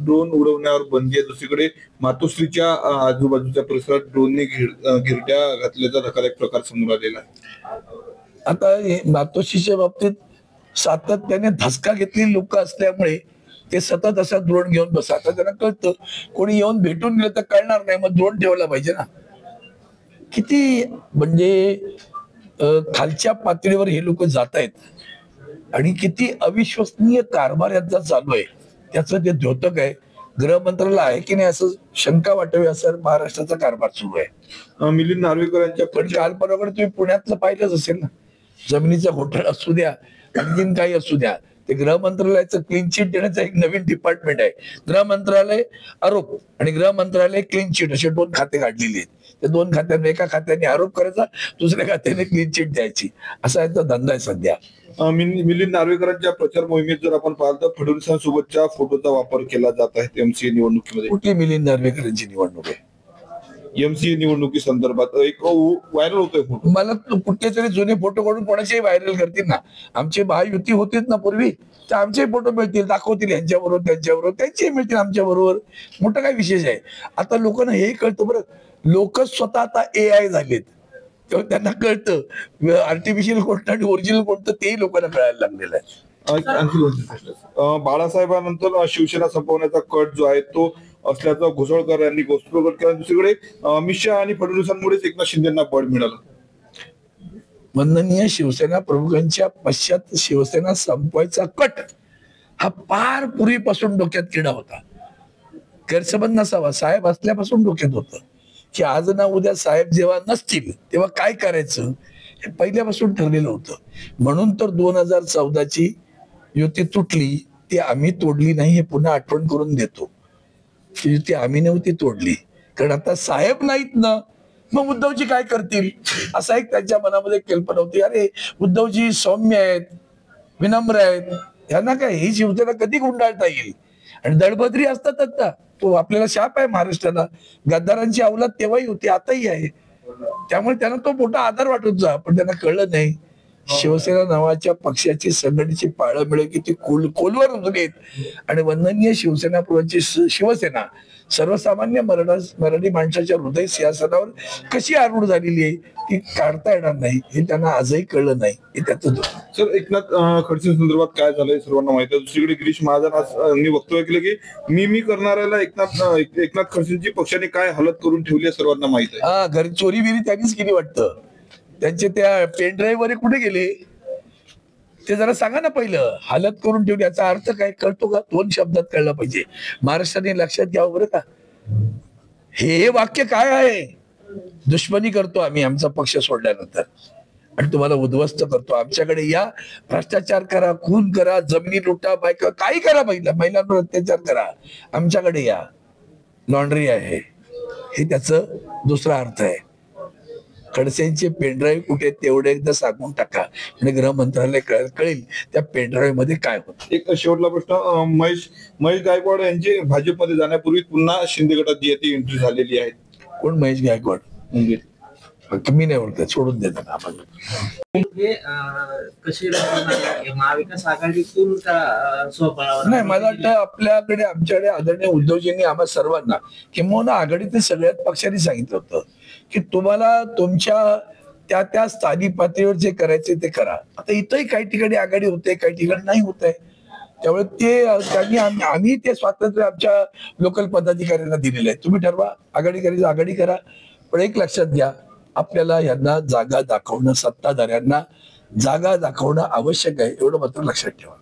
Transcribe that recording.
Drone उडवण्यावर बंदी आहे, दुसरीकडे मातोश्रीच्या आजूबाजूच्या परिसरात ड्रोनने घिरट्या घातल्याचा धक्कादायक प्रकार समोर आलेला आहे. आता मातोश्रीच्या बाबतीत सातत्याने धसका घेतलेली लोक असल्यामुळे ते सतत असा ड्रोन घेऊन बसा. आता त्यांना कळतं कोणी येऊन भेटून गेलं तर कळणार नाही, मग ड्रोन ठेवला पाहिजे ना. किती म्हणजे खालच्या पातळीवर हे लोक जात आहेत आणि किती अविश्वसनीय कारभार यांचा चालू आहे त्याचं ते द्योतक आहे. गृह मंत्रालय आहे की नाही असं शंका वाटावी असं महाराष्ट्राचा कारभार सुरू आहे. मिलिंद नार्वेकर यांच्या पण काल परवा तुम्ही पुण्यातलं पाहिलंच असेल ना, जमिनीचा घोटाळा असू द्या आणखीन काही असू द्या, ते गृह मंत्रालयाचं क्लीन चिट देण्याचं एक नवीन डिपार्टमेंट आहे. गृह मंत्रालय आरोप आणि गृह मंत्रालय क्लीन चिट असे दोन खाते काढलेली आहेत. त्या दोन खात्यांना एका खात्याने आरोप करायचा, दुसऱ्या खात्याने क्लीन चिट द्यायची, असा यांचा धंदा आहे सध्या. मिलिंद नार्वेकरांच्या प्रचार मोहिमेत जर आपण पाहिलं तर फडणवीसांसोबतच्या फोटोचा वापर केला जात आहे एमसीए निवडणुकीमध्ये. कुठली मिलिंद नार्वेकरांची निवडणूक आहे? एमसीए निवडणुकी संदर्भात एक व्हायरल होतोय फोटो. मला कुठले तरी जुने फोटो काढून कोणाचेही व्हायरल करतील ना. आमची महायुती होतीच ना पूर्वी, तर आमचे फोटो मिळतील, दाखवतील यांच्याबरोबर त्यांच्याबरोबर, त्यांचे मिळतील आमच्या बरोबर. मोठं काय विशेष आहे? आता लोकांना हे कळतं बरं, लोक स्वतः आता AI झालेत, तेव्हा त्यांना कळतं आर्टिफिशियल कोणतं आणि ओरिजिनल कोणतं तेही लोकांना कळायला लागलेलं आहे. आणखी बाळासाहेबांनंतर शिवसेना संपवण्याचा कट जो आहे तो असल्याचा घोषळकर यांनी घोषणा केला. दुसरीकडे अमित शहा आणि फडणवीसांमुळेच एकनाथ शिंदेना बळ मिळालं. वंदनीय शिवसेना प्रमुखांच्या पश्चात शिवसेना संपवायचा कट हा फार पूर्वीपासून डोक्यात किडा होता. गैरसमज नसावा, साहेब असल्यापासून डोक्यात होतं की आज ना उद्या साहेब जेव्हा नसतील तेव्हा काय करायचं हे पहिल्यापासून ठरलेलं होतं. म्हणून तर 2014ची युती तुटली, ती आम्ही तोडली नाही हे पुन्हा आठवण करून देतो. युती आम्ही नव्हती तोडली, कारण आता साहेब नाहीत ना, मग उद्धवजी काय करतील असा एक त्यांच्या मनामध्ये कल्पना होती. अरे उद्धवजी सौम्य आहेत, विनम्र आहेत, यांना काय ही शिवसेना कधी गुंडाळता येईल. आणि दळभद्री असतातच ना, तो आपल्याला शाप आहे महाराष्ट्राला. गद्दारांची अवलाद तेव्हाही होती, आताही आहे. त्यामुळे त्यांना तो मोठा आधार वाटत होता. पण त्यांना कळलं नाही शिवसेना नावाच्या पक्षाची संघटनेची पाळंमुळे किती खोलवर रुजलीत. आणि वंदनीय शिवसेना प्रमुखांची शिवसेना सर्वसामान्य मराठी माणसाच्या हृदय सिंहासनावर कशी आरूढ झालेली आहे ती काढता येणार नाही हे त्यांना आजही कळलं नाही. हे त्याचं सर एकनाथ खडसे संदर्भात काय झालंय सर्वांना माहिती आहे. दुसरीकडे गिरीश महाजन यांनी वक्तव्य केलं की मी करणाऱ्याला एकनाथ खडसेंची पक्षाने काय हालत करून ठेवली आहे सर्वांना माहित आहे. हा, घरी चोरी बिरी त्यांनीच केली वाटतं. त्यांचे त्या पेन ड्राईव्ह वगैरे कुठे गेले ते जरा सांगा ना. पहिलं हालत करून ठेवली याचा अर्थ काय कळतो का? 2 शब्दात कळलं पाहिजे. महाराष्ट्राने लक्षात घ्यावं बरं का, हे वाक्य काय आहे? दुश्मनी करतो आम्ही आमचा पक्ष सोडल्यानंतर आणि तुम्हाला उद्ध्वस्त करतो. आमच्याकडे या, भ्रष्टाचार करा, खून करा, जमिनी लुटा, बायका काही करा, महिलांवर अत्याचार करा, आमच्याकडे या, लॉन्ड्री आहे. हे त्याचं दुसरा अर्थ आहे. खडसेंचे पेनड्राईव्ह कुठे तेवढे एकदा सांगून टाका आणि गृह मंत्रालय कळेल त्या पेनड्राईव्ह मध्ये काय होतं. एक शेवटला प्रश्न, महेश गायकवाड यांची भाजपमध्ये जाण्यापूर्वी पुन्हा शिंदे गटात जी ती एंट्री झालेली आहे. कोण महेश गायकवाड? मी नाही ओळखत, सोडून देतात आपण. महाविकास आघाडीतून नाही, मला वाटतं आपल्याकडे आमच्याकडे आदरणीय उद्धवजींनी आम्हा सर्वांना किंवा आघाडीतील सगळ्याच पक्षांनी सांगितलं होतं की तुम्हाला तुमच्या त्या स्थानिक पातळीवर जे करायचे ते करा. आता इथंही काही ठिकाणी आघाडी होते, काही ठिकाणी नाही होत आहे. त्यामुळे त्यांनी आम्ही ते स्वातंत्र्य आमच्या लोकल पदाधिकाऱ्यांना दिलेलं आहे. तुम्ही ठरवा, आघाडी करायचं आघाडी करा. पण एक लक्षात घ्या, आपल्याला यांना जागा दाखवणं, सत्ताधाऱ्यांना जागा दाखवणं आवश्यक आहे, एवढं मात्र लक्षात ठेवा.